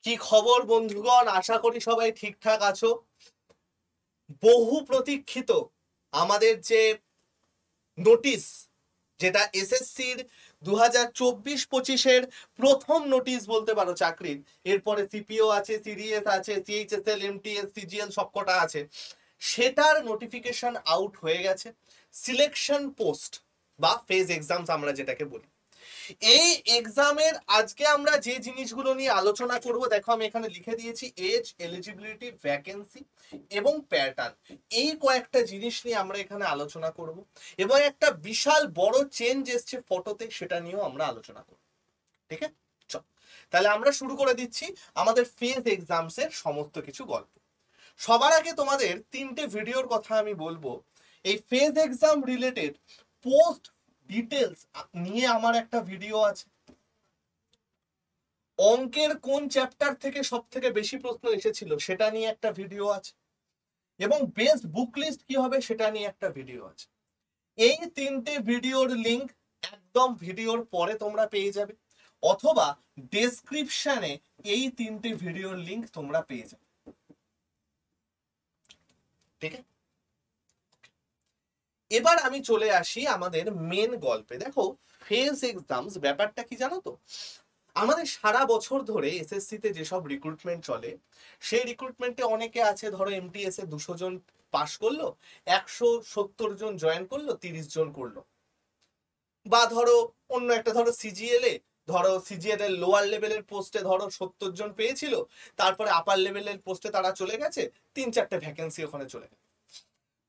কি খবর বন্ধুগণ? আশা করি সবাই ঠিকঠাক আছো। বহু প্রতীক্ষিত আমাদের যে নোটিশ, যেটা এসএসসির 2024-25-এর প্রথম নোটিশ বলতে পারো চাকরির। এরপরে সিপিও আছে, সিডিএস আছে, সিএইচএসএল, এমটিএস, সিজিএল সবকটা আছে। সেটার নোটিফিকেশন আউট হয়ে গেছে। সিলেকশন পোস্ট বা ফেজ এক্সামস আমরা যেটাকে বলি, এই এক্সামের আজকে আমরা যে জিনিসগুলো নিয়ে আলোচনা করব, দেখো আমি এখানে লিখে দিয়েছি এজ, এলিজিবিলিটি, ভ্যাকেন্সি এবং প্যাটার্ন। এই কয়েকটা জিনিস নিয়ে আমরা এখানে আলোচনা করব এবং একটা বিশাল বড় চেঞ্জ এসছে ফটোতে, সেটা নিয়েও আমরা আলোচনা করব। ঠিক আছে, চল তাহলে আমরা শুরু করে দিচ্ছি আমাদের ফেজ এক্সামস এর সমস্ত কিছু গল্প। সবার আগে তোমাদের তিনটে ভিডিওর কথা আমি বলবো। এই phase exam related post details নিয়ে আমার একটা ভিডিও আছে। অঙ্কের কোন চ্যাপ্টার থেকে সব থেকে বেশি প্রশ্ন এসেছিল সেটা নিয়ে একটা ভিডিও আছে, এবং বেস্ট বুক লিস্ট কি হবে সেটা নিয়ে একটা ভিডিও আছে। এই তিনটে ভিডিওর লিংক একদম ভিডিওর পরে তোমরা পেয়ে যাবে, অথবা ডেসক্রিপশনে এই তিনটে ভিডিওর লিংক তোমরা পেয়ে যাবে। ঠিক আছে, এবার আমি চলে আসি আমাদের মেন গল্পে। দেখো, ফেজ এক্সামস ব্যাপারটা কি জানো তো? আমাদের সারা বছর ধরে এসএসসি তে যেসব রিক্রুটমেন্ট চলে, সেই রিক্রুটমেন্টে অনেকে আছে, ধরো এমটিএস এ 200 জন পাশ করলো, 170 জন জয়েন করলো, 30 জন করলো। বা ধরো অন্য একটা, ধরো সিজিএল এ, ধরো সিজিএল এর লোয়ার লেভেলের পোস্টে ধরো 70 জন পেয়েছিল, তারপরে আপার লেভেলের পোস্টে তারা চলে গেছে, 3-4টে ভ্যাকেন্সি ওখানে চলে গেছে।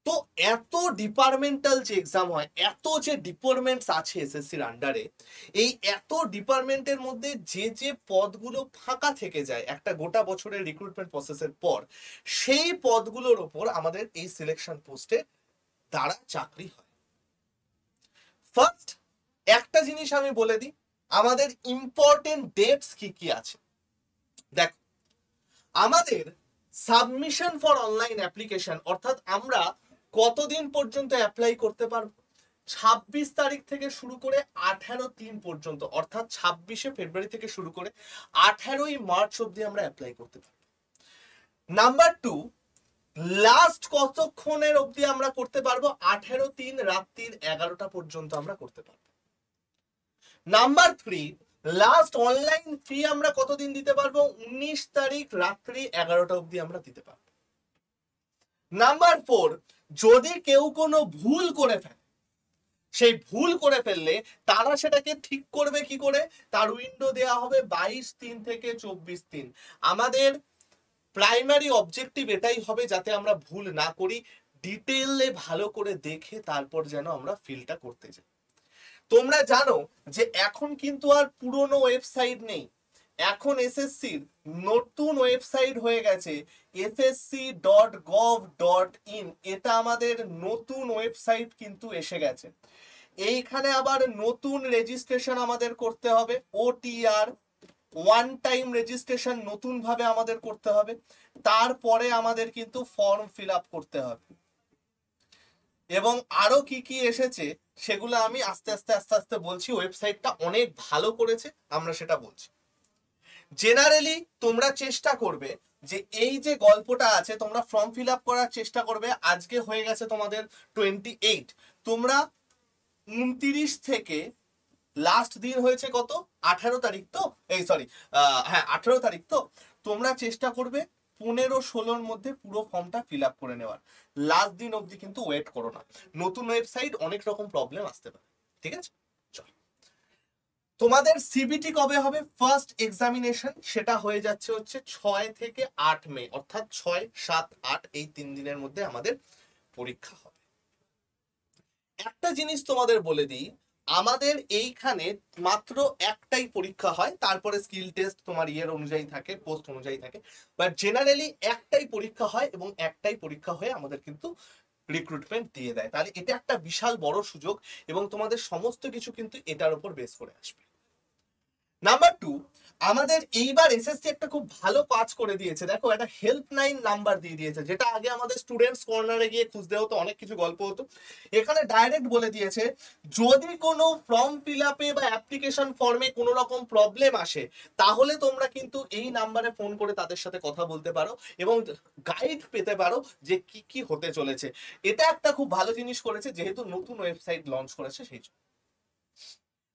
তো এত ডিপার্টমেন্টাল যে এক্সাম হয়, এত যে ডিপার্টমেন্টস আছে এসএসসির আন্ডারে, এই এত ডিপার্টমেন্টের মধ্যে যে যে পদগুলো ফাঁকা থেকে যায় একটা গোটা বছরের রিক্রুটমেন্ট প্রসেসের পর, সেই পদগুলোর ওপর আমাদের এই সিলেকশন পোস্টে দ্বারা চাকরি হয়। ফার্স্ট একটা জিনিস আমি বলে দিই, আমাদের ইম্পর্টেন্ট ডেটস কি কি আছে। দেখো, আমাদের সাবমিশন ফর অনলাইন অ্যাপ্লিকেশন, অর্থাৎ আমরা কতদিন পর্যন্ত অ্যাপ্লাই করতে পারবো? 26 তারিখ থেকে শুরু করে 18-3 পর্যন্ত, অর্থাৎ 26শে ফেব্রুয়ারি থেকে শুরু করে 18ই মার্চ অব্দি আমরা অ্যাপ্লাই করতে পারবো। নাম্বার 2, লাস্ট কতক্ষণের অব্দি আমরা করতে পারবো? 18-3 রাত্রির 11টা পর্যন্ত আমরা করতে পারবো। নাম্বার 3, লাস্ট অনলাইন ফি আমরা কতদিন দিতে পারবো? 19 তারিখ রাত্রি 11টা অব্দি আমরা দিতে পারবো। নাম্বার 4, যদি কেউ কোনো ভুল করে ফেলে, সেই ভুল করে ফেললে তারা সেটাকে ঠিক করবে কি করে? তার উইন্ডো দেওয়া হবে 22-3 থেকে 24-3। আমাদের প্রাইমারি অবজেক্টিভ এটাই হবে, যাতে আমরা ভুল না করি, ডিটেইলে ভালো করে দেখে তারপর যেন আমরা ফিলটা করতে যাই। তোমরা জানো যে এখন কিন্তু আর পুরনো ওয়েবসাইট নেই, এখন এসএসসির নতুন ওয়েবসাইট হয়ে গেছে ssc.gov.in। এটা আমাদের নতুন ওয়েবসাইট কিন্তু এসে গেছে। এইখানে আবার নতুন রেজিস্ট্রেশন আমাদের করতে হবে, ওটিআর ওয়ান টাইম রেজিস্ট্রেশন নতুন ভাবে আমাদের করতে হবে। তারপরে আমাদের কিন্তু ফর্ম ফিল আপ করতে হবে, এবং আরো কি কি এসেছে সেগুলো আমি আস্তে আস্তে আস্তে আস্তে বলছি। ওয়েবসাইটটা অনেক ভালো করেছে, আমরা সেটা বলছি। জেনারেলি তোমরা চেষ্টা করবে যে এই যে গল্পটা আছে, তোমরা ফর্ম ফিল আপ করার চেষ্টা করবে। আজকে হয়ে গেছে তোমাদের 28, তোমরা 29 থেকে লাস্ট দিন হয়েছে কত? 18 তারিখ তো, এই সরি, হ্যাঁ 18 তারিখ তো। তোমরা চেষ্টা করবে 15-16-র মধ্যে পুরো ফর্মটা ফিল আপ করে নেওয়ার। লাস্ট দিন অবধি কিন্তু ওয়েট করো না, নতুন ওয়েবসাইট, অনেক রকম প্রবলেম আসতে পারে। ঠিক আছে, চল। তোমাদের সিবিটি কবে হবে? ফার্স্ট এক্সামিনেশন সেটা হয়ে যাচ্ছে হচ্ছে 6 থেকে 8 মে, অর্থাৎ 6, 7, 8 এই 3 দিনের মধ্যে আমাদের পরীক্ষা হবে। একটা জিনিস তোমাদের বলে দিই, আমাদের এইখানে মাত্র একটাই পরীক্ষা হয়, তারপরে স্কিল টেস্ট তোমার ইয়ের অনুযায়ী থাকে, পোস্ট অনুযায়ী থাকে, বাট জেনারেলি একটাই পরীক্ষা হয়, এবং একটাই পরীক্ষা হয়ে আমাদের কিন্তু রিক্রুটমেন্ট দিয়ে দেয়। তাহলে এটা একটা বিশাল বড় সুযোগ, এবং তোমাদের সমস্ত কিছু কিন্তু এটার উপর বেস করে আসবে। নাম্বার 2, আমাদের এইবার এসএসসি একটা খুব ভালো কাজ করে দিয়েছে, দেখো একটা হেল্পলাইন নাম্বার দিয়ে দিয়েছে, যেটা আগে আমাদের স্টুডেন্টস কর্নারে গিয়ে খুঁজতে হতো, অনেক কিছু গল্প হতো। এখানে ডাইরেক্ট বলে দিয়েছে যদি কোনো ফর্ম ফিল আপে বা অ্যাপ্লিকেশন ফর্মে কোনো রকম প্রবলেম আসে, তাহলে তোমরা কিন্তু এই নাম্বারে ফোন করে তাদের সাথে কথা বলতে পারো এবং গাইড পেতে পারো যে কি কি হতে চলেছে। এটা একটা খুব ভালো জিনিস করেছে, যেহেতু নতুন ওয়েবসাইট লঞ্চ করেছে সেই জন্য।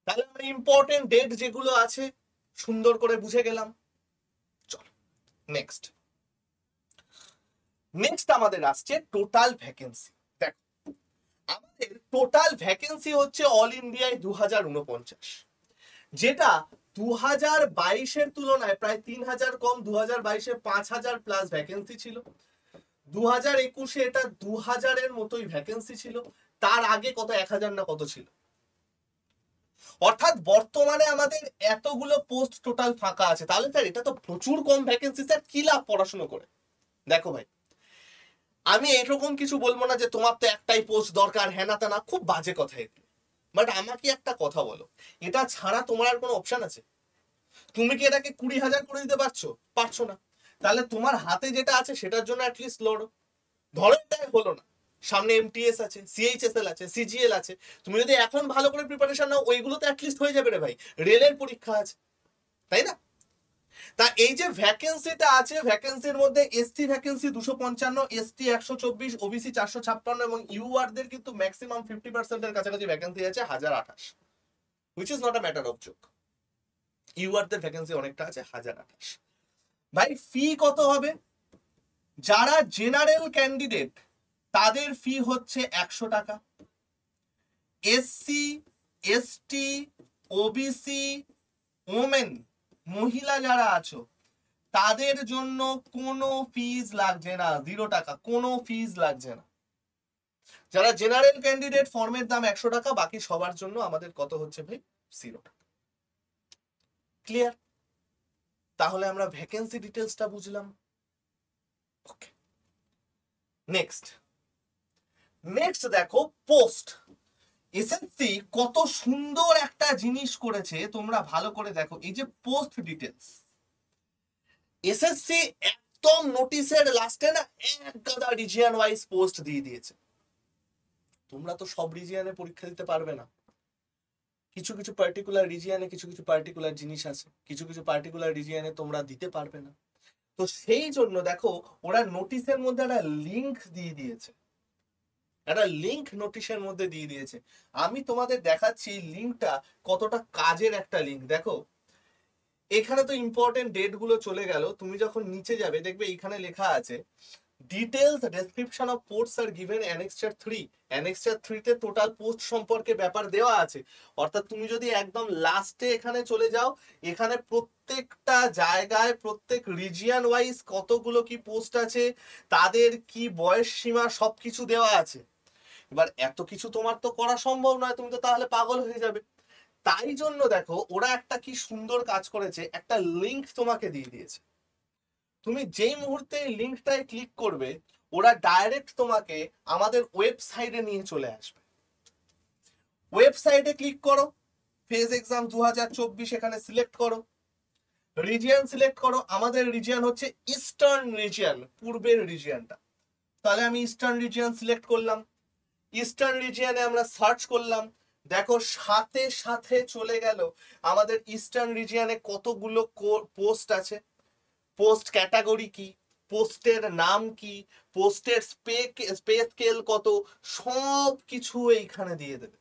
তাহলে আমরা ইম্পর্টেন্ট ডেট যেগুলো আছে সুন্দর করে বুঝে গেলাম। চলো নেক্সট আমাদের আসছে টোটাল ভ্যাকেন্সি। দেখো আমাদের টোটাল ভ্যাকেন্সি হচ্ছে অল ইন্ডিয়ায় 2049, যেটা 2022-এর তুলনায় প্রায় 3000 কম। 2022-এ 5000 প্লাস ভ্যাকেন্সি ছিল, 2021-এ এটা 2000-এর মতোই ভ্যাকেন্সি ছিল, তার আগে কত 1000 না কত ছিল। অর্থাৎ বর্তমানে আমাদের এতগুলো পোস্ট টোটাল ফাঁকা আছে। তাহলে স্যার এটা তো প্রচুর কম ভ্যাকেন্সি, স্যার কি লাভ পড়াশোনা করে? দেখো ভাই, আমি এরকম কিছু বলবো না যে তোমার তো একটাই পোস্ট দরকার, হ্যাঁ না তা না, খুব বাজে কথা এগুলো। বাট আমাকে একটা কথা বলো, এটা ছাড়া তোমার আর কোনো অপশন আছে? তুমি কি এটাকে 20,000 করে দিতে পারছো না? তাহলে তোমার হাতে যেটা আছে সেটার জন্য অ্যাটলিস্ট লড়ো। ধরো এটাই হলো না, সামনে এমটিএস আছে, সিএইচএসএল আছে, সিজিএল আছে, তুমি যদি এখন ভালো করে প্রিপারেশন নাও ওইগুলো তো অ্যাটলিস্ট হয়ে যাবে রে ভাই। রেলের পরীক্ষা আছে, তাই না? তা এই যে ভ্যাকেন্সিটা আছে, ভ্যাকেন্সির মধ্যে এসসি ভ্যাকেন্সি 255, এসটি 124, ওবিসি 456 এবং ইউআরদের কিন্তু ম্যাক্সিমাম 50% এর কাছাকাছি ভ্যাকেন্সি আছে 1028, which is not a matter of joke. ইউআরদের ভ্যাকেন্সি অনেকটা আছে 1028। ভাই ফি কত হবে? যারা জেনারেল ক্যান্ডিডেট তাদের ফি হচ্ছে 100 টাকা। এসসি, এসটি, ওবিসি, ওমেন, মহিলা যারা আছো তাদের জন্য কোনো ফিজ লাগছে না, 0 টাকা, কোনো ফিজ লাগছে না। যারা জেনারেল ক্যান্ডিডেট ফর্মের দাম 100 টাকা, বাকি সবার জন্য আমাদের কত হচ্ছে ভাই? 0 টাকা। ক্লিয়ার? তাহলে আমরা ভ্যাকেন্সি ডিটেলসটা বুঝলাম। ওকে, নেক্সট দেখো পোস্ট। এসএসসি কত সুন্দর একটা জিনিস করেছে, তোমরা ভালো করে দেখো। এই যে পোস্ট ডিটেলস, এসএসসি একদম নোটিশের লাস্টে না এক গাদা রিজিয়ন ওয়াইজ পোস্ট দিয়ে দিয়েছে। তোমরা তো সব রিজিয়নে পরীক্ষা দিতে পারবে না, কিছু কিছু পার্টিকুলার রিজিয়নে কিছু কিছু পার্টিকুলার জিনিস আছে, কিছু কিছু পার্টিকুলার রিজিয়নে তোমরা দিতে পারবে না। তো সেই জন্য দেখো ওরা নোটিশের মধ্যে একটা লিংক দিয়ে দিয়েছে, একটা লিংক নোটিশের মধ্যে দিয়ে দিয়েছে। আমি তোমাদের দেখাচ্ছি লিংকটা কতটা কাজের একটা লিংক। দেখো এখানে তো ইম্পর্টেন্ট ডেট গুলো চলে গেল, তুমি যখন নিচে যাবে দেখবে এখানে লেখা আছে details description of posts are given annexure 3। Annexure 3 তে টোটাল পোস্ট সম্পর্কে ব্যাপার দেওয়া আছে। অর্থাৎ তুমি যদি একদম লাস্টে এখানে চলে যাও, এখানে প্রত্যেকটা জায়গায় প্রত্যেক রিজিয়ন ওয়াইজ কতগুলো কি পোস্ট আছে, তাদের কি বয়স সীমা, সবকিছু দেওয়া আছে। এবার এত কিছু তোমার তো করা সম্ভব নয়, তুমি তো তাহলে পাগল হয়ে যাবে। তাই জন্য দেখো ওরা একটা কি সুন্দর কাজ করেছে, একটা লিংক তোমাকে দিয়ে দিয়েছে। তুমি যেই মুহূর্তে লিংকটায় ক্লিক করবে ওরা ডাইরেক্ট তোমাকে আমাদের ওয়েবসাইটে নিয়ে চলে আসবে। ওয়েবসাইটে ক্লিক করো, ফেজ এক্সাম 2024 এখানে সিলেক্ট করো, রিজিয়ন সিলেক্ট করো। আমাদের রিজিয়ন হচ্ছে ইস্টার্ন রিজিয়ন, পূর্বের রিজিয়নটা। তাহলে আমি ইস্টার্ন রিজিয়ন সিলেক্ট করলাম, ইস্টার্ন রিজিয়নে আমরা সার্চ করলাম, দেখো সাথে সাথে চলে গেল আমাদের ইস্টার্ন রিজিয়নে কতগুলো পোস্ট আছে, পোস্ট ক্যাটাগরি কি, পোস্টের নাম কি, পোস্টের স্পেস স্কেল কত, সব কিছু এইখানে দিয়ে দেবে।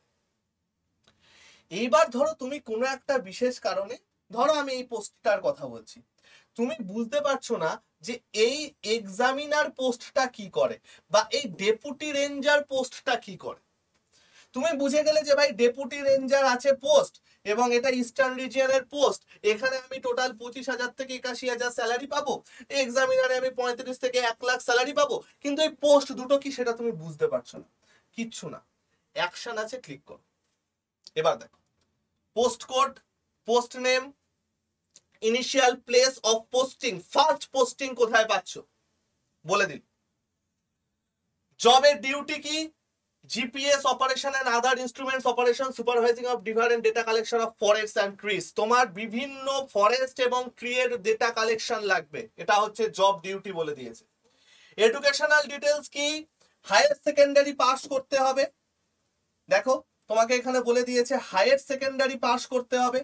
এইবার ধরো তুমি কোনো একটা বিশেষ কারণে, ধরো আমি এই পোস্টটার কথা বলছি, তুমি বুঝতে পারছো না যে এই এক্সামিনার পোস্টটা কি করে বা এই ডেপুটি রেঞ্জার পোস্টটা কি করে। তুমি বুঝে গেলে যে ভাই ডেপুটি রেঞ্জার আছে পোস্ট এবং এটা ইস্টার্ন রিজিয়নের পোস্ট, এখানে আমি টোটাল 25,000 থেকে 81,000 স্যালারি পাবো, এক্সামিনারে আমি 35 থেকে 1 লাখ স্যালারি পাবো, কিন্তু এই পোস্ট দুটো কি সেটা তুমি বুঝতে পারছো না, কিচ্ছু না। অ্যাকশন আছে, ক্লিক করো। এবার দেখো post code, post name, initial place of posting, first posting কোথায় পাচ্ছ বলে দিল, জবের ডিউটি কি, GPS operation and other instruments operation supervising of different data collection of forests and trees. তোমার বিভিন্ন ফরেস্ট এবং ট্রি এর ডেটা কালেকশন লাগবে, এটা হচ্ছে জব ডিউটি বলে দিয়েছে। এডুকেশনাল ডিটেলস কি, হায়ার সেকেন্ডারি পাস করতে হবে। দেখো তোমাকে এখানে বলে দিয়েছে হায়ার সেকেন্ডারি পাস করতে হবে।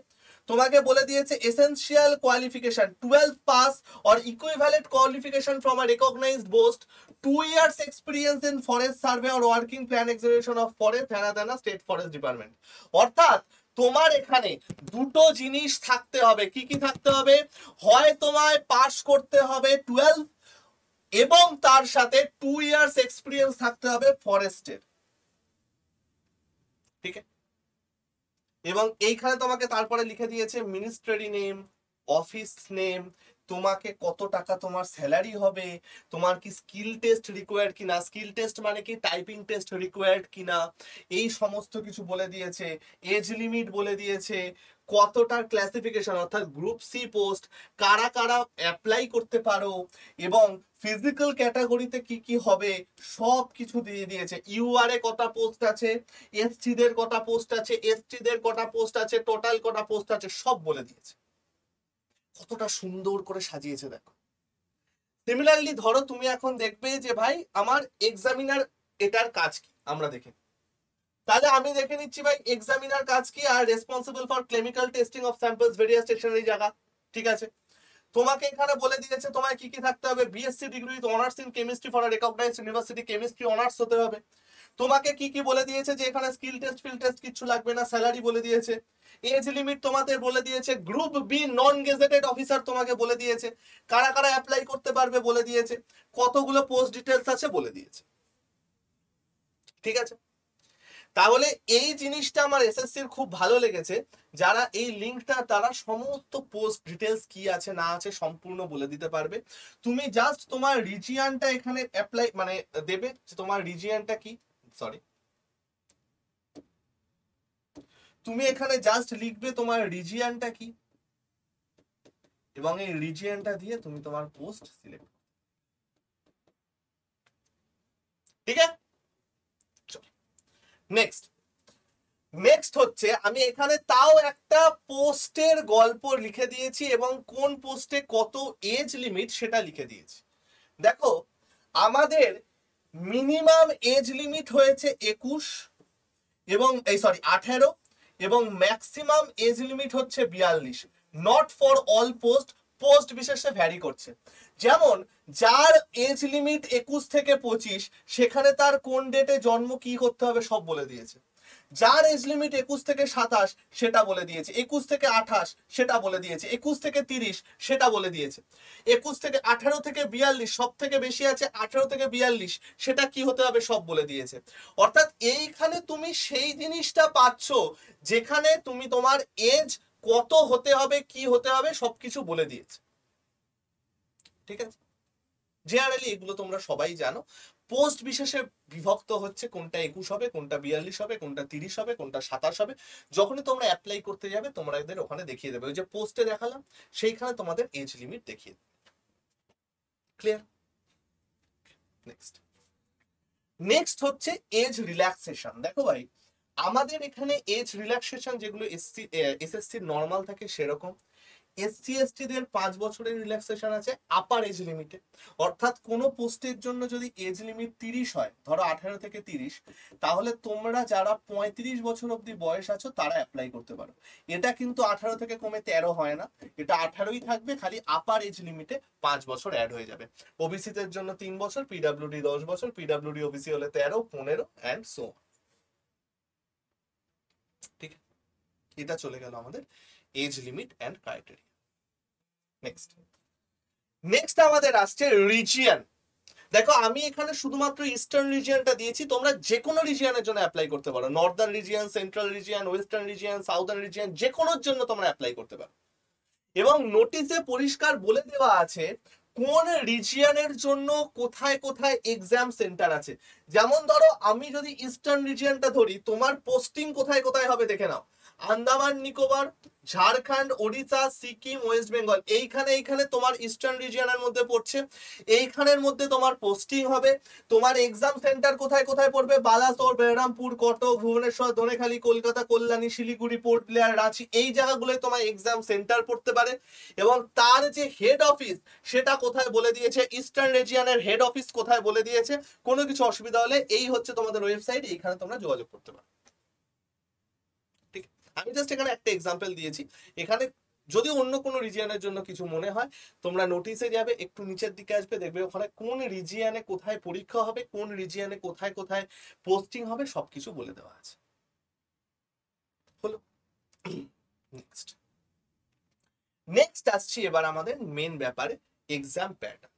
তোমাকে বলে দিয়েছে essential qualification 12 pass or equivalent qualification from a recognized post, 2 years experience in forest survey or working plan execution of forest হ্যানা স্টেট ফরেস্ট ডিপার্টমেন্ট। অর্থাৎ তোমার এখানে দুটো জিনিস থাকতে হবে। কি কি থাকতে হবে? হয় তোমায় পাস করতে হবে 12 এবং তার সাথে 2 ইয়ার্স এক্সপিরিয়েন্স থাকতে হবে ফরেস্টের, ঠিক আছে? এবং এইখানে তোমাকে তারপরে লিখে দিয়েছে মিনিস্ট্রি নেম, অফিস নেম, তোমাকে কত টাকা তোমার স্যালারি হবে, তোমার কি স্কিল টেস্ট রিকোয়ার্ড কিনা, স্কিল টেস্ট মানে কি টাইপিং টেস্ট রিকোয়ার্ড কিনা, এই সমস্ত কিছু বলে দিয়েছে। এজ লিমিট বলে দিয়েছে, কতটার ক্লাসিফিকেশন অর্থাৎ গ্রুপ সি পোস্ট, কারা কারা অ্যাপ্লাই করতে পারো, এবং ফিজিক্যাল ক্যাটাগরিতে কি কি হবে সব কিছু দিয়ে দিয়েছে। ইউআর এ কটা পোস্ট আছে, এসটি দের কটা পোস্ট আছে, এসটি দের কটা পোস্ট আছে, টোটাল কটা পোস্ট আছে, সব বলে দিয়েছে। কতটা সুন্দর করে সাজিয়েছে দেখো। সিমিলারলি ধরো তুমি এখন দেখবে যে ভাই আমার এক্সামিনার এটার কাজ কি, আমরা দেখে তাহলে আমি দেখে নিচ্ছি ভাই এক্সামিনার কাজ কি, আর responsible for clinical testing of samples various stationary জায়গা, ঠিক আছে। তোমাকে এখানে বলে দিয়েছে তোমায় কি কি থাকতে হবে, BSc degree with honours in chemistry for a recognized university, chemistry honours হতে হবে। তোমাকে কি কি বলে দিয়েছে যে এখানে স্কিল টেস্ট ফিল টেস্ট কিছু লাগবে না, স্যালারি বলে দিয়েছে। এজ লিমিট তোমাদের বলে দিয়েছে, group B non gazetted officer তোমাকে বলে দিয়েছে, কারা কারা অ্যাপ্লাই করতে পারবে বলে দিয়েছে, কতগুলো পোস্ট ডিটেলস আছে বলে দিয়েছে, ঠিক আছে। তাহলে এই জিনিসটা আমার এসএসসির খুব ভালো লেগেছে, যারা এই লিঙ্কটা তারা সমস্ত পোস্ট ডিটেলস কি আছে না আছে সম্পূর্ণ বলে দিতে পারবে। তুমি জাস্ট তোমার রিজিয়নটা এখানে অ্যাপ্লাই মানে দেবে, তোমার রিজিয়নটা কি, সরি তুমি এখানে জাস্ট লিখবে তোমার রিজিয়নটা কি, এবং এই রিজিয়নটা দিয়ে তুমি তোমার পোস্ট সিলেক্ট, ঠিক আছে। নেক্সট হচ্ছে আমি এখানে তাও একটা পোস্টের গল্প লিখে দিয়েছি এবং কোন পোস্টে কত এজ লিমিট সেটা লিখে দিয়েছি। দেখো আমাদের মিনিমাম এজ লিমিট হয়েছে 21 এবং 18 এবং ম্যাক্সিমাম এজ লিমিট হচ্ছে 42। Not for all post, post বিশেষে ভ্যারি করছে। যেমন যার এজ লিমিট 21 থেকে 25 সেখানে তার কোন ডেটে জন্ম কি করতে হবে সব বলে দিয়েছে। যার এজ লিমিট 21 থেকে 27 সেটা বলে দিয়েছে, 21 থেকে 28 সেটা বলে দিয়েছে, 21 থেকে 30 সেটা বলে দিয়েছে, 21 থেকে 18 থেকে 42 সব থেকে বেশি আছে 18 থেকে 42 সেটা কি হতে হবে সব বলে দিয়েছে। অর্থাৎ এইখানে তুমি সেই জিনিসটা পাচ্ছ যেখানে তুমি তোমার এজ কত হতে হবে কি হতে হবে সবকিছু বলে দিয়েছে, ঠিক আছে। জেনারেলি এগুলো তোমরা সবাই জানো। পোস্ট বিশেষে বিভক্ত হচ্ছে, কোনটা 21 হবে, কোনটা 42 হবে, কোনটা 30 হবে, কোনটা 27 হবে। যখনই তোমরা অ্যাপ্লাই করতে যাবে তোমরা এদের ওখানে দেখিয়ে দেবে, ওই যে পোস্টে দেখালাম সেইখানে তোমাদের এজ লিমিট দেখিয়ে দেবে। ক্লিয়ার? নেক্সট হচ্ছে এজ রিল্যাক্সেশন। দেখো ভাই আমাদের এখানে এজ রিল্যাক্সেশন যেগুলো এসএসসি নর্মাল থাকে সেরকম, এসসি এসটি দের 5 বছরের রিল্যাক্সেশন আছে আপার এজ লিমিটে। অর্থাৎ কোন পোস্টের জন্য যদি এজ লিমিট 30 হয়, ধরো 18 থেকে 30, তাহলে তোমরা যারা 35 বছর অবধি বয়স আছো তারা অ্যাপ্লাই করতে পারো। এটা কিন্তু 18 থেকে কমে 13 হয় না, এটা 18ই থাকবে, খালি আপার এজ লিমিটে 5 বছর অ্যাড হয়ে যাবে। ওবিসি দের জন্য 3 বছর, পিডব্লিউডি 10 বছর, পিডব্লিউডি ওবিসি হলে 13, 15 এন্ড সো। ঠিক, এটা চলে গেল আমাদের age limit and criteria. Next আমাদের আসছে রিজিয়ন। দেখো আমি এখানে শুধুমাত্র ইস্টার্ন রিজিয়নটা দিয়েছি, তোমরা যে কোনো রিজিয়নের জন্য অ্যাপ্লাই করতে পারো, Northern region, central region, western region, southern region, যে কোনোর জন্য তোমরা অ্যাপ্লাই করতে পারো। এবং নোটিশে পরিষ্কার বলে দেওয়া আছে কোন রিজিয়নের জন্য কোথায় কোথায় এক্সাম সেন্টার আছে। যেমন ধরো আমি যদি ইস্টার্ন রিজিয়নটা ধরি, তোমার পোস্টিং কোথায় কোথায় হবে দেখে নাও। আন্দামান নিকোবর, ঝাড়খণ্ড, ওড়িশা, সিকিম, ওয়েস্ট বেঙ্গল, এইখানে তোমার ইস্টার্ন রিজিয়নের মধ্যে পড়ছে। এইখানের মধ্যে তোমার পোস্টিং হবে। তোমার এক্সাম সেন্টার কোথায় কোথায় পড়বে? বালাসোর, বেরহামপুর, কটক, ভুবনেশ্বর, ধনেখালি, কলকাতা, কল্যাণী, শিলিগুড়ি, পোর্ট ব্লেয়ার, রাঁচি, এই জায়গাগুলোয় তোমার এক্সাম সেন্টার পড়তে পারে। এবং তার যে হেড অফিস সেটা কোথায় বলে দিয়েছে, ইস্টার্ন রিজিয়নের হেড অফিস কোথায় বলে দিয়েছে। কোনো কিছু অসুবিধা হলে এই হচ্ছে তোমাদের ওয়েবসাইট, এইখানে তোমরা যোগাযোগ করতে পারো। ঠিক, আমি জাস্ট এখানে একটা এক্সাম্পল দিয়েছি। এখানে যদি অন্য কোনো রিজিয়নের জন্য কিছু মনে হয়, তোমরা নোটিশে যাবে, একটু নিচের দিকে আসবে, দেখবে ওখানে কোন রিজিয়নে কোথায় পরীক্ষা হবে, কোন রিজিয়নে কোথায় কোথায় পোস্টিং হবে, সবকিছু বলে দেওয়া আছে। হলো। নেক্সট আসছি এবার আমাদের মেন ব্যাপারে, এক্সাম প্যাটার্ন।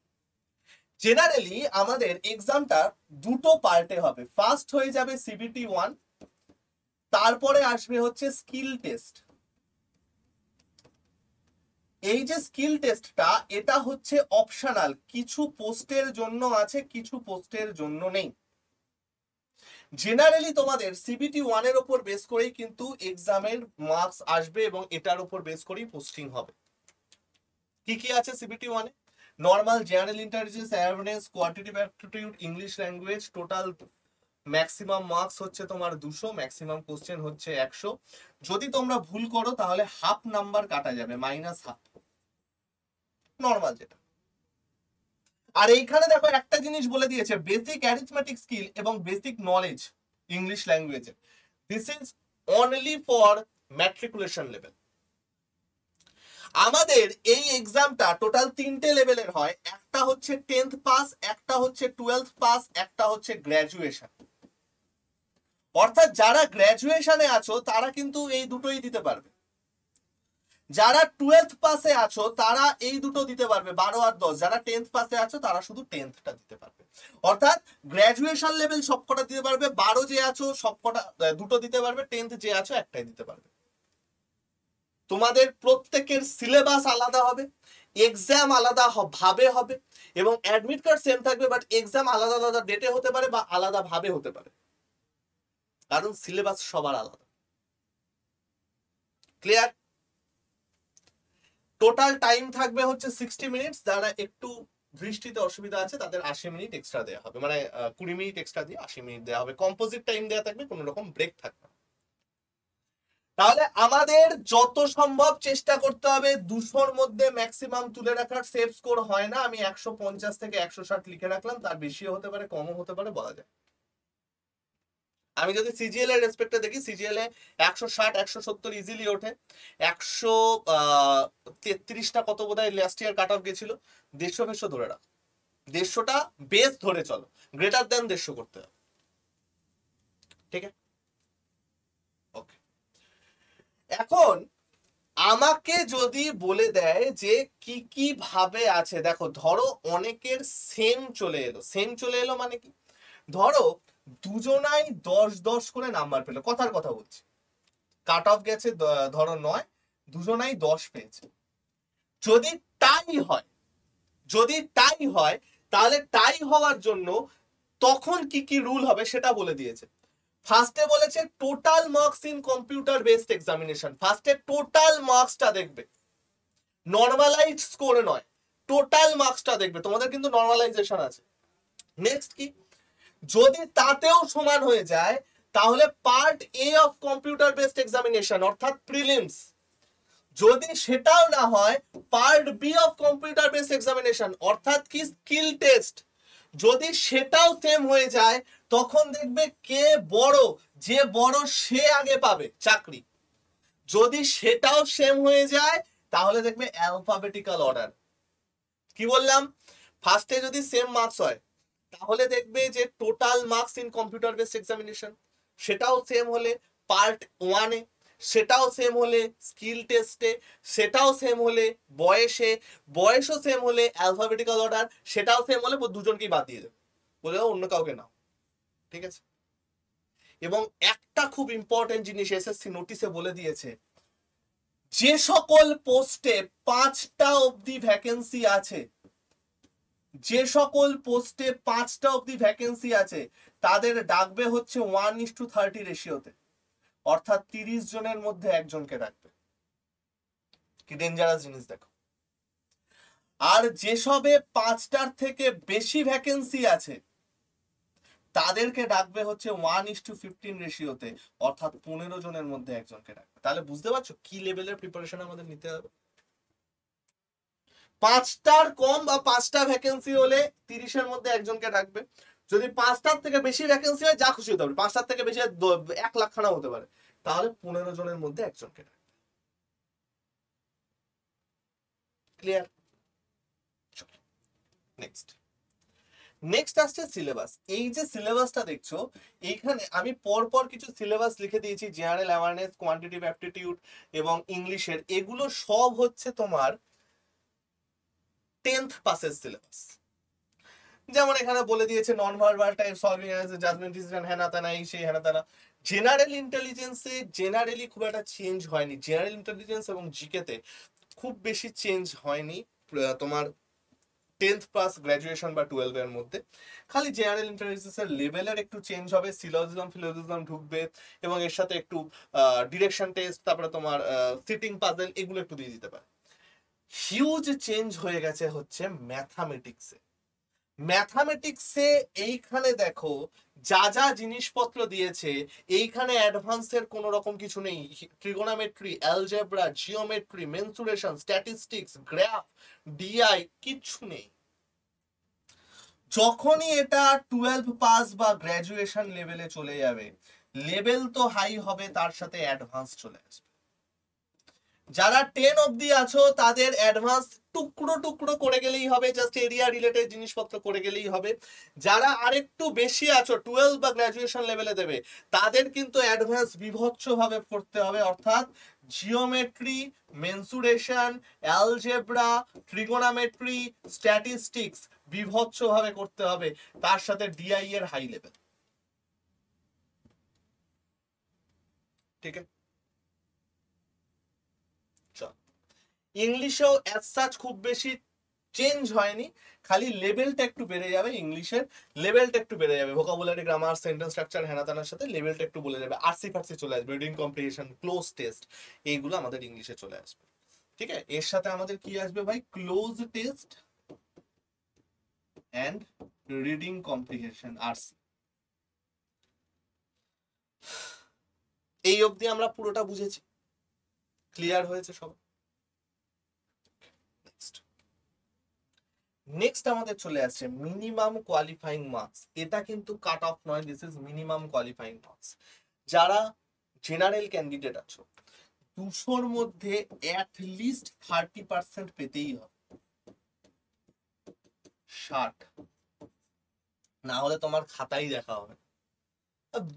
জেনারেলি আমাদের এক্সামটা দুটো পার্টে হবে। ফার্স্ট হয়ে যাবে সিবিটি 1, তারপরে আসবে হচ্ছে স্কিল টেস্ট। এই যে স্কিল টেস্টটা, এটা হচ্ছে অপশনাল, কিছু পোস্টের জন্য আছে, কিছু পোস্টের জন্য নেই। জেনারেলি তোমাদের সিবিটি 1 এর উপর বেস করেই কিন্তু এক্সামের মার্কস আসবে এবং এটার উপর বেস করেই পোস্টিং হবে। কি কি আছে সিবিটি 1 এ? Normal general intelligence, awareness, quantitative aptitude, English language, total maximum marks হচ্ছে তোমার 200, ম্যাক্সিমাম কোশ্চেন হচ্ছে 100। যদি তোমরা ভুল করো তাহলে হাফ নাম্বার কাটা যাবে, -1/2, নর্মাল যেটা। আর এইখানে দেখো একটা জিনিস বলে দিয়েছে, বেসিক অ্যারিথমেটিক স্কিল এবং বেসিক নলেজ ইংলিশ ল্যাঙ্গুয়েজে, this is only for matriculation level. আমাদের এই এক্সামটা টোটাল 3টে লেভেলের হয়, একটা হচ্ছে 10th পাস, একটা হচ্ছে 12th পাস, একটা হচ্ছে গ্র্যাজুয়েশন। অর্থাৎ যারা গ্র্যাজুয়েশনে আছো তারা কিন্তু এই দুটোই দিতে পারবে, যারা 12th পাসে আছো তারা এই দুটো দিতে পারবে, 12 আর 10। যারা 10th পাসে আছো তারা শুধু 10thটা দিতে পারবে। অর্থাৎ গ্র্যাজুয়েশন লেভেল সবকটা দিতে পারবে, 12 যে আছো সবকটা দুটো দিতে পারবে, 10th যে আছো একটাই দিতে পারবে। তোমাদের প্রত্যেকের সিলেবাস আলাদা হবে, এক্সাম আলাদা ভাবে হবে, এবং অ্যাডমিট কার্ড সেম থাকবে, বাট এক্সাম আলাদা আলাদা ডেটে হতে পারে বা আলাদা ভাবে হতে পারে, কারণ সিলেবাস সবার আলাদা। ক্লিয়ার? টোটাল টাইম থাকবে হচ্ছে 60 মিনিটস। যারা একটু দৃষ্টিতে অসুবিধা আছে তাদের 80 মিনিট এক্সট্রা দেওয়া হবে, মানে 20 মিনিট এক্সট্রা দিয়ে 80 মিনিট দেওয়া হবে। কম্পোজিট টাইম দেওয়া থাকবে, কোনো রকম ব্রেক থাকবে। তাহলে আমাদের যত সম্ভব চেষ্টা করতে হবে 200-র মধ্যে ম্যাক্সিমাম তুলে রাখার। সেফ স্কোর হয় না, আমি 150 থেকে 160 লিখে রাখলাম, তার বেশিও হতে পারে কমও হতে পারে, বলা যায়। আমি যদি সিজিএল এর রেসপেক্টে দেখি, সিজিএল এ 160 170 ইজিলি ওঠে। 133টা কত বোধহয় লাস্ট ইয়ার কাট অফ গেছিল। 150 ধরে রাখ, 150টা বেস ধরে চলো, গ্রেটার দেন 150 করতে হবে। ঠিক আছে, ওকে। এখন আমাকে যদি বলে দেয় যে কি কি ভাবে আছে, দেখো ধরো অনেকের সেম চলে এলো। সেম চলে এলো মানে কি? ধরো দুজনাই 10-10 করে নাম্বার পেলো, কথার কথা বলছি, কাট অফ গেছে ধরো 9, দুজনাই 10 পেয়েছে। যদি টাই হয়, যদি টাই হয়, তাহলে টাই হওয়ার জন্য তখন কি কি রুল হবে সেটা বলে দিয়েছে। ফার্স্টে বলেছে total marks in computer based examination. ফার্স্টে টোটাল মার্কসটা দেখবে, নরমালাইজড স্কোর নয়, টোটাল মার্কসটা দেখবে। তোমাদের কিন্তু নরমালাইজেশন আছে। নেক্সট কি, যদি তাতেও সমান হয়ে যায় তাহলে part A of computer based examination অর্থাৎ প্রিলিমস। যদি সেটাও না হয়, part B of computer based examination অর্থাৎ কি স্কিল টেস্ট। যদি সেটাও সেম হয়ে যায় তখন দেখবে কে বড়, যে বড় সে আগে পাবে চাকরি। যদি সেটাও সেম হয়ে যায় তাহলে দেখবে অ্যালফাবেটিক্যাল অর্ডার। কি বললাম? ফার্স্টে যদি সেম মার্কস হয় তাহলে দেখবে যে total marks in computer based examination, সেটাও সেম হলে পার্ট 1-এ, সেটাও সেম হলে স্কিল টেস্টে, সেটাও সেম হলে বয়সে, বয়সও সেম হলে অ্যালফাবেটিক্যাল অর্ডার, সেটাও সেম হলে দুজনকেই বাদ দিয়ে দেবে, বলে অন্য কাউকে নাও। ঠিক আছে? এবং একটা খুব ইম্পর্টেন্ট জিনিস এসএসসি নোটিশে বলে দিয়েছে, যে সকল পোস্টে 5টা অবধি ভ্যাকেন্সি আছে, যে সকল পোস্টে 5টা অবধি ভ্যাকেন্সি আছে তাদের ডাকবে হচ্ছে 1:30 রেশিওতে। অর্থাৎ 30 জনের মধ্যে একজনকে রাখবে। কি ডেঞ্জারাস জিনিস দেখো। আর যেসবে 5টার থেকে বেশি ভ্যাকেন্সি আছে তাদেরকে ডাকবে হচ্ছে 1:15 রেশিওতে, অর্থাৎ 15 জনের মধ্যে একজনকে ডাকবে। তাহলে বুঝতে পারছো কি লেভেলের প্রিপারেশন আমাদের নিতে হবে। 5টার কম বা 5টা ভ্যাকেন্সি হলে 30-এর মধ্যে একজনকে ডাকবে। যদি 5টার থেকে বেশি ভ্যাকেন্সি হয়, যা খুশি হতে পারে, 5টার থেকে বেশি 1 লাখ খানা হতে পারে, তাহলে 15 জনের মধ্যে একজনকে ডাকবে। ক্লিয়ার? নেক্সট নেক্সট আসছে সিলেবাস। এই যে সিলেবাসটা দেখছো, এইখানে আমি পরপর কিছু সিলেবাস লিখে দিয়েছি, জেনারেল অ্যাওয়ারনেস, কোয়ান্টিটিভ অ্যাপটিটিউড এবং ইংলিশের। এগুলো সব হচ্ছে তোমার 10th পাসের সিলেবাস। যেমন এখানে বলে দিয়েছে non verbal type, solving judgment decision, হেনা তেনা, এই সেই হেনা তেনা। জেনারেল ইন্টেলিজেন্সে জেনারেলি খুব একটা চেঞ্জ হয়নি, জেনারেল ইন্টেলিজেন্স এবং জিকেতে খুব বেশি চেঞ্জ হয়নি তোমার 10th পাস, গ্র্যাজুয়েশন বা 12 এর মধ্যে। খালি জেনারেল ইন্টেলিজেন্সের লেভেলের একটু চেঞ্জ হবে, সিলোজিজম ঢুকবে এবং এর সাথে একটু ডিরেকশন টেস্ট, তারপরে তোমার সিটিং পাজল, এগুলো একটু দিয়ে দিতে পারে। হিউজ চেঞ্জ হয়ে গেছে হচ্ছে ম্যাথামেটিক্সে। ম্যাথামেটিক্সে এইখানে দেখো যা যা জিনিসপত্র দিয়েছে, এইখানে অ্যাডভান্সের কোনো রকম কিছু নেই। Trigonometry, algebra, geometry, mensuration, statistics, graph, DI কিচ্ছু নেই। যখনই এটা 12 পাস বা গ্র্যাজুয়েশন লেভেলে চলে যাবে, লেভেল তো হাই হবে, তার সাথে অ্যাডভান্স চলে আসবে। যারা 10 অবধি আছো তাদের অ্যাডভান্স টুকরো টুকরো করে গেলেই হবে, জাস্ট এরিয়া রিলেটেড জিনিসপত্র করে গেলেই হবে। যারা আরেকটু বেশি আছো 12 বা গ্র্যাজুয়েশন লেভেলে দেবে, তাদের কিন্তু অ্যাডভান্স বিভৎসভাবে করতে হবে, অর্থাৎ geometry, mensuration, algebra, trigonometry, statistics বিভৎসভাবে করতে হবে, তার সাথে ডিআই এর হাই লেভেল। ঠিক আছে? ইংলিশেও অ্যাজ সাচ খুব বেশি চেঞ্জ হয়নি, খালি লেভেলটা একটু বেড়ে যাবে, ইংলিশের লেভেলটা একটু বেড়ে যাবে, ভোকাবুলারি, গ্রামার, সেন্টেন্স স্ট্রাকচার, হেনাতানার সাথে লেভেলটা একটু বলে যাবে। আরসি ফার্সি চলে আসবে, রিডিং কম্প্রিহেনশন, ক্লোজ টেস্ট, এইগুলো আমাদের ইংলিশে চলে আসবে। ঠিক আছে? এর সাথে আমাদের কি আসবে ভাই? Cloze test and reading comprehension, RC. এই অবধি আমরা পুরোটা বুঝেছি, ক্লিয়ার হয়েছে সব? নেক্সট আমাদের চলে আসছে মিনিমাম কোয়ালিফাইং মার্কস। এটা কিন্তু কাট অফ নয়, this is minimum qualifying marks. যারা জেনারেল ক্যান্ডিডেট আছো, 200-র মধ্যে অ্যাটলিস্ট 30% পেতেই হবে। 60 না হলে তোমার খাতাই দেখা হবে,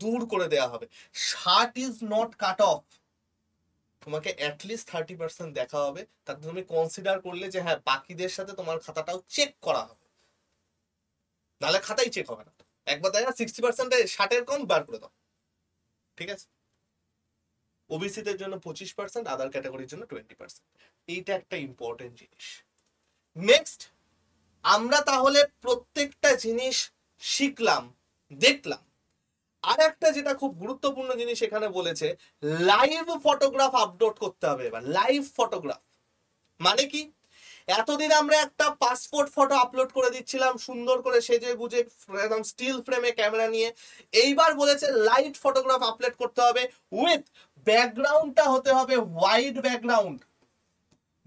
দূর করে দেওয়া হবে। 60 ইজ নট কাট অফ, তোমাকে অ্যাটলিস্ট 30% দেখা হবে, তাতে তুমি কনসিডার করলে যে হ্যাঁ বাকিদের সাথে তোমার খাতাটাও চেক করা হবে, নাহলে খাতাই চেক হবে না। একবার দেখা 60% 60-এর কম বার করে দাও। ঠিক আছে? ওবিসিদের জন্য 25%, আদার ক্যাটাগরির জন্য 20%। এইটা একটা ইম্পর্টেন্ট জিনিস। নেক্সট আমরা তাহলে প্রত্যেকটা জিনিস শিখলাম, দেখলাম। আর একটা যেটা খুব গুরুত্বপূর্ণ জিনিস এখানে বলেছে, লাইভ ফটোগ্রাফ আপলোড করতে হবে। এবার লাইভ ফটোগ্রাফ মানে কি? এতদিন আমরা একটা পাসপোর্ট ফটো আপলোড করে দিচ্ছিলাম সুন্দর করে সেজে গুজে, একদম স্টিল ফ্রেমে ক্যামেরা নিয়ে। এইবার বলেছে লাইভ ফটোগ্রাফ আপলোড করতে হবে, উইথ ব্যাকগ্রাউন্ডটা হতে হবে হোয়াইট ব্যাকগ্রাউন্ড,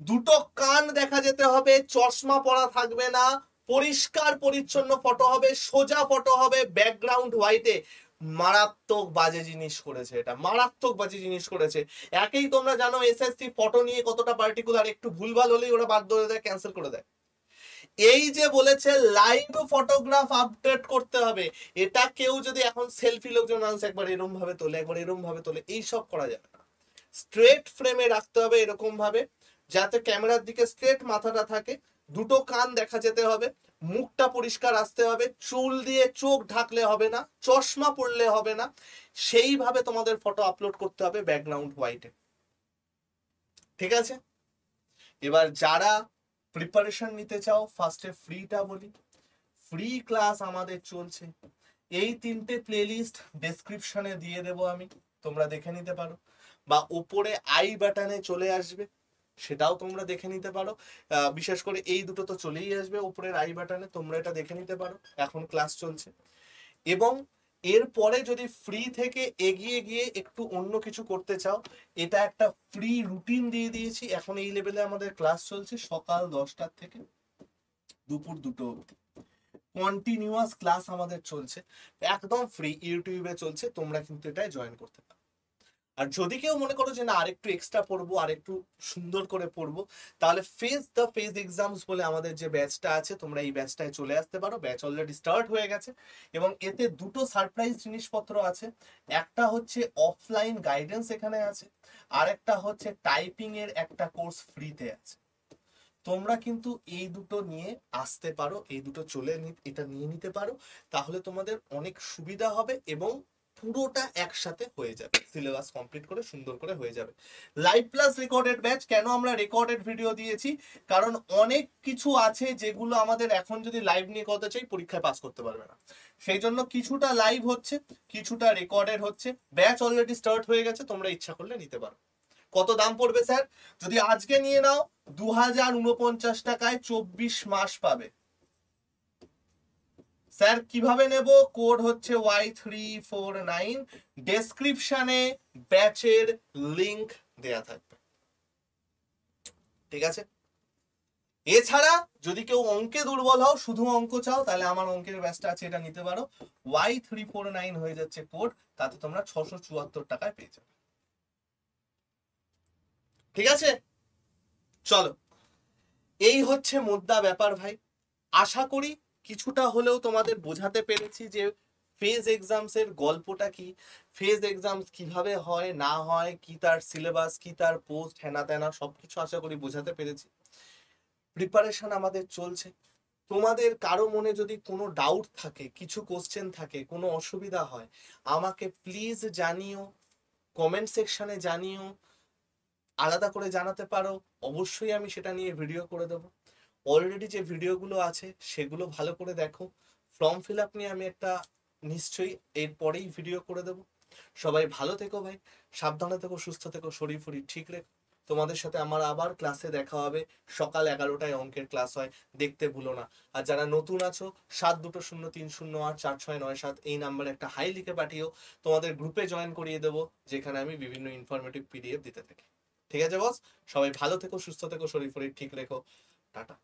দুটো কান দেখা যেতে হবে, চশমা পরা থাকবে না, পরিষ্কার পরিচ্ছন্ন ফটো হবে, সোজা ফটো হবে, ব্যাকগ্রাউন্ড হোয়াইটে। মারাত্মক বাজে জিনিস করেছে, এটা মারাত্মক বাজে জিনিস করেছে। একেই তোমরা জানো এসএসসি ফটো নিয়ে কতটা পার্টিকুলার, একটু ভুলভাল হলেই ওরা বাদ ধরে দেয়, ক্যান্সেল করে দেয়। এই যে বলেছে লাইভ ফটোগ্রাফ আপডেট করতে হবে, এটা কেউ যদি এখন সেলফি লোকজন আনছে একবার এরকম ভাবে তোলে, একবার এরকম ভাবে তোলে, এইসব করা যাবে না। স্ট্রেট ফ্রেমে রাখতে হবে এরকম ভাবে, যাতে ক্যামেরার দিকে স্ট্রেট মাথাটা থাকে, দুটো কান দেখা যেতে হবে, মুখটা পরিষ্কার আসতে হবে, চুল দিয়ে চোখ ঢাকলে হবে না, চশমা পরলে হবে না, সেইভাবে তোমাদের ফটো আপলোড করতে হবে ব্যাকগ্রাউন্ড হোয়াইটে। ঠিক আছে? এবার যারা প্রিপারেশন নিতে চাও, ফার্স্টে ফ্রিটা বলি। ফ্রি ক্লাস আমাদের চলছে, এই 3টে প্লেলিস্ট ডেসক্রিপশনে দিয়ে দেবো আমি। তোমরা দেখে নিতে পারো, বা উপরে আই বাটনে চলে আসবে, সেটাও তোমরা দেখে নিতে পারো। বিশেষ করে এই দুটো তো চলেই আসবে উপরের আই বাটনে, তোমরা এটা দেখে নিতে পারো এখন ক্লাস চলছে। এবং এরপরে যদি ফ্রি থেকে এগিয়ে গিয়ে একটু অন্য কিছু করতে চাও, এটা একটা ফ্রি রুটিন দিয়ে দিয়েছি। এখন এই লেভেলে আমাদের ক্লাস চলছে সকাল 10টার থেকে দুপুর 2টো অবধি, কন্টিনিউয়াস ক্লাস আমাদের চলছে, একদম ফ্রি, ইউটিউবে চলছে, তোমরা কিন্তু এটাই জয়েন করতে পারো। আর যদি কেউ মনে করো যে না আরেকটু এক্সট্রা পড়বো, আরেকটু সুন্দর করে পড়বো, তাহলে ফেজ এক্সামস বলে আমাদের যে ব্যাচটা আছে, তোমরা এই ব্যাচটায় চলে আসতে পারো। ব্যাচ অলরেডি স্টার্ট হয়ে গেছে এবং এতে দুটো সারপ্রাইজ জিনিসপত্র আছে। একটা হচ্ছে অফলাইন গাইডেন্স এখানে আছে, আর একটা হচ্ছে টাইপিং এর একটা কোর্স ফ্রিতে আছে। তোমরা কিন্তু এই দুটো নিয়ে আসতে পারো, এই দুটো এটা নিয়ে নিতে পারো, তাহলে তোমাদের অনেক সুবিধা হবে এবং পুরোটা একসাথে হয়ে যাবে, সিলেবাস কমপ্লিট করে সুন্দর করে হয়ে যাবে। লাইভ প্লাস রেকর্ডেড ব্যাচ, কেন আমরা রেকর্ডেড ভিডিও দিয়েছি, কারণ অনেক কিছু আছে যেগুলো আমাদের এখন যদি লাইভ নিয়ে করতে চাই পরীক্ষায় পাস করতে পারবে না, সেই জন্য কিছুটা লাইভ হচ্ছে, কিছুটা রেকর্ডেড হচ্ছে। ব্যাচ অলরেডি স্টার্ট হয়ে গেছে, তোমরা ইচ্ছা করলে নিতে পারো। কত দাম পড়বে স্যার? যদি আজকে নিয়ে নাও 2049 টাকায় 24 মাস পাবে। স্যার কিভাবে নেব? কোড হচ্ছে Y349, ডেসক্রিপশনে ব্যাচের লিংক দেয়া থাকবে, ঠিক আছে? এছাড়া যদি কেউ অঙ্কে দুর্বল হও, শুধু অঙ্ক চাও, তাহলে আমার অঙ্কের ব্যাচটা আছে, এটা নিতে পারো। Y349 হয়ে যাচ্ছে কোড, তাতে তোমরা 674 টাকায় পেয়ে যাবে, ঠিক আছে? চলো, এই হচ্ছে মোদ্দা ব্যাপার ভাই। আশা করি কিছুটা হলেও তোমাদের বোঝাতে পেরেছি যে ফেজ এক্সামস এর গল্পটা কি, ফেজ এক্সামস কিভাবে হয় না হয়, কি তার সিলেবাস, কি তার পোস্ট, হেনা তেনা সবকিছু আশা করি বোঝাতে পেরেছি। প্রিপারেশন আমাদের চলছে। তোমাদের কারো মনে যদি কোনো ডাউট থাকে, কিছু কোশ্চেন থাকে, কোনো অসুবিধা হয়, আমাকে প্লিজ জানিও, কমেন্ট সেকশনে জানিও, আলাদা করে জানাতে পারো, অবশ্যই আমি সেটা নিয়ে ভিডিও করে দেবো। অলরেডি যে ভিডিওগুলো আছে সেগুলো ভালো করে দেখো। ফর্ম ফিল আপ নিয়ে আমি একটা নিশ্চয়ই এরপরেই ভিডিও করে দেবো। সবাই ভালো থেকো ভাই, সাবধানে থেকো, সুস্থ থেকো, শরীর ফরীর ঠিক রেখো। তোমাদের সাথে আমার আবার ক্লাসে দেখা হবে, সকাল 11টায় অঙ্কের ক্লাস হয়, দেখতে ভুলো না। আর যারা নতুন আছো, 7203084697 এই নাম্বারে একটা হাই লিখে পাঠিও, তোমাদের গ্রুপে জয়েন করিয়ে দেবো, যেখানে আমি বিভিন্ন ইনফরমেটিভ পিডিএফ দিতে থাকি। ঠিক আছে বস, সবাই ভালো থেকো, সুস্থ থেকো, শরীর ফরীর ঠিক রেখো, টাটা।